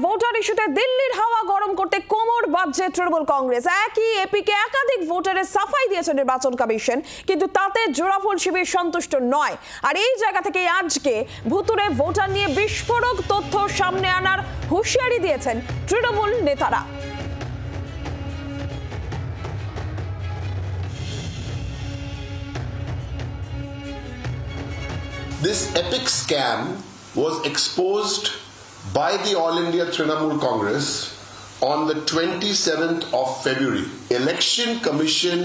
Voter ইস্যুতে দিল্লির হাওয়া গরম করতে কোমর বাঁধছে তৃণমূল কংগ্রেস। একই এপিকে একাধিক ভোটারের সাফাই দিয়েছে নির্বাচন কমিশন, কিন্তু তাতে জোড়াফুল শিবির সন্তুষ্ট নয়। আর এই জায়গা থেকে আজকে ভুতুরে ভোটার নিয়ে বিস্ফোরক তথ্য সামনে আনার হুঁশিয়ারি দিয়েছেন তৃণমূল নেতারা। This epic scam was exposed by the All India Trinamool Congress on the 27th of February. Election Commission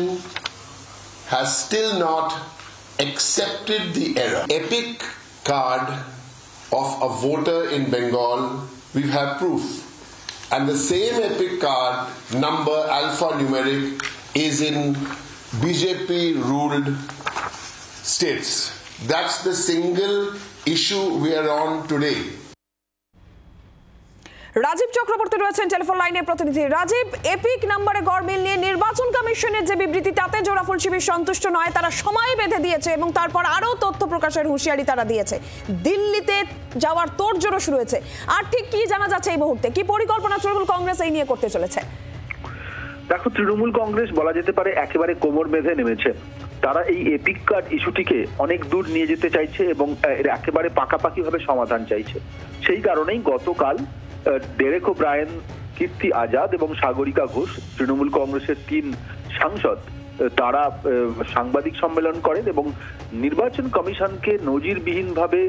has still not accepted the error. Epic card of a voter in Bengal, we have proof. And the same epic card number alphanumeric is in BJP ruled states. That's the single issue we are on today. Rajib Chakraborty রয়েছেন telephone লাইনে প্রতিনিধি। Rajib, epic নম্বরে গড়মিল নিয়ে নির্বাচন কমিশনের যে বিবৃতি, তাতে জোড়াফুল শিবির সন্তুষ্ট নয়, তারা সময় বেঁধে দিয়েছে এবং তারপর আরও তথ্য প্রকাশের হুঁশিয়ারি তারা দিয়েছে। দিল্লিতে যাওয়ার তোড়জোড়ও শুরু হয়েছে। আর ঠিক কি জানা যাচ্ছে এই মুহূর্তে, কি পরিকল্পনা তৃণমূল কংগ্রেস এই নিয়ে করতে চলেছে? দেখো, তৃণমূল কংগ্রেস বলা যেতে পারে একেবারে কোমর বেঁধে নেমেছে। তারা এই এপিক কার্ড ইস্যুটিকে অনেক দূর নিয়ে যেতে চাইছে এবং এর একেবারে পাকাপাকি ভাবে সমাধান চাইছে। সেই কারণেই গতকাল ডেরেক ওব্রায়েন, কীর্তি আজাদ এবং সাগরিকা ঘোষ, তৃণমূল কংগ্রেসের 3 সাংসদ, তারা সাংবাদিক সম্মেলন করেন এবং নির্বাচন কমিশনকে নজিরবিহীনভাবে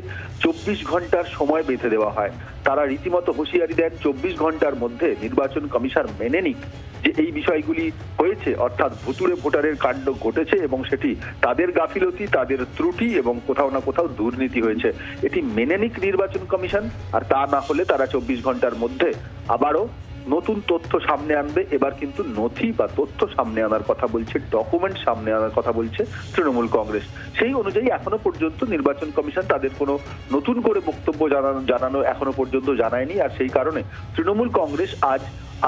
24 ঘন্টার সময় বেঁধে দেওয়া হয়। তারা রীতিমতো হুঁশিয়ারি দেন 24 ঘন্টার মধ্যে নির্বাচন কমিশন মেনে নিক যে এই বিষয়গুলি হয়েছে, অর্থাৎ ভুতুরে ভোটারের কাণ্ড ঘটেছে এবং সেটি তাদের গাফিলতি, তাদের ত্রুটি এবং কোথাও না কোথাও দুর্নীতি হয়েছে। এটি মেনে নিক নির্বাচন কমিশন, আর তা না হলে তারা 24 ঘন্টার মধ্যে আবারও নতুন তথ্য সামনে আনবে। এবার কিন্তু নথি বা তথ্য সামনে আনার কথা বলছে, ডকুমেন্ট সামনে আনার কথা বলছে তৃণমূল কংগ্রেস। সেই অনুযায়ী এখনো পর্যন্ত নির্বাচন কমিশন তাদের কোনো নতুন করে বক্তব্য জানানো এখনো পর্যন্ত জানায়নি। আর সেই কারণে তৃণমূল কংগ্রেস আজ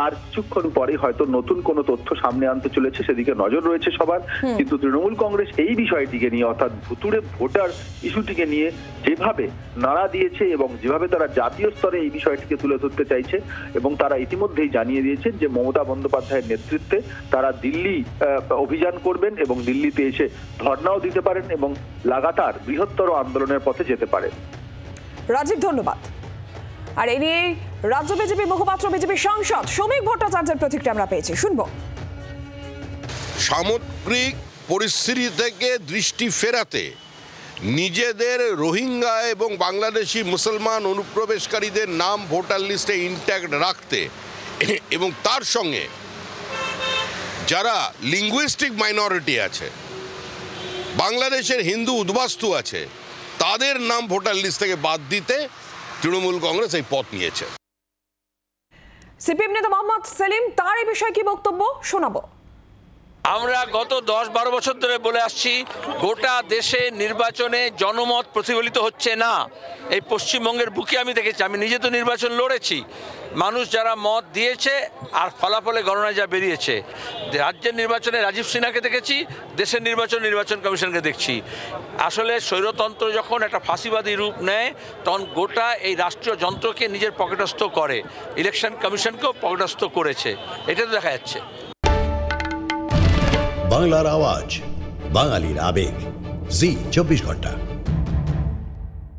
আর কিছুক্ষণ পরে হয়তো নতুন কোনো তথ্য সামনে আনতে চলেছে, সেদিকে নজর রয়েছে সবার। কিন্তু তৃণমূল কংগ্রেস এই বিষয়টিকে নিয়ে, অর্থাৎ ভুতুরে ভোটার ইস্যুটিকে নিয়ে যেভাবে নাড়া দিয়েছে এবং যেভাবে তারা জাতীয় স্তরে এই বিষয়টিকে তুলে ধরতে চাইছে, এবং তারা ইতিমধ্যেই জানিয়ে দিয়েছেন যে মমতা বন্দ্যোপাধ্যায়ের নেতৃত্বে তারা দিল্লি অভিযান করবেন এবং দিল্লিতে এসে ধর্ণাও দিতে পারেন এবং লাগাতার বৃহত্তর আন্দোলনের পথে যেতে পারেন। রাজীব, ধন্যবাদ। আর এই নিয়ে রাজ্য বিজেপি মুখপাত্র, বিজেপি সাংসদ শ্রমিক ভট্টাচার্যের প্রতিক্রিয়া আমরা পেয়েছি, শুনবো। সামগ্রিক পরিস্থিতি থেকে দৃষ্টি ফেরাতে নিজেদের রোহিঙ্গা এবং বাংলাদেশি মুসলমান অনুপ্রবেশকারীদের নাম ভোটার লিস্টে ইনট্যাক্ট রাখতে এবং তার সঙ্গে যারা লিঙ্গুইস্টিক মাইনরিটি আছে, বাংলাদেশের হিন্দু উদ্বাস্তু আছে, তাদের নাম ভোটার লিস্ট থেকে বাদ দিতে তৃণমূল কংগ্রেস এই পথ নিয়েছে। সিপিএম নেতা মোহাম্মদ সেলিম, তার এই বিষয়ে কি বক্তব্য শোনাবো। আমরা গত 10-12 বছর ধরে বলে আসছি, গোটা দেশে নির্বাচনে জনমত প্রতিফলিত হচ্ছে না। এই পশ্চিমবঙ্গের বুকে আমি দেখেছি, আমি নিজে তো নির্বাচন লড়েছি, মানুষ যারা মত দিয়েছে আর ফলাফলে গণনায় যা বেরিয়েছে। রাজ্যের নির্বাচনে রাজীব সিনহাকে দেখেছি, দেশের নির্বাচন কমিশনকে দেখছি। আসলে স্বৈরতন্ত্র যখন একটা ফাঁসিবাদী রূপ নেয়, তখন গোটা এই রাষ্ট্রীয় যন্ত্রকে নিজের পকেটস্থ করে, ইলেকশন কমিশনকেও পকেটস্থ করেছে, এটা তো দেখা যাচ্ছে। বাংলার আওয়াজ, বাঙালির আবেগ, জি 24 ঘন্টা।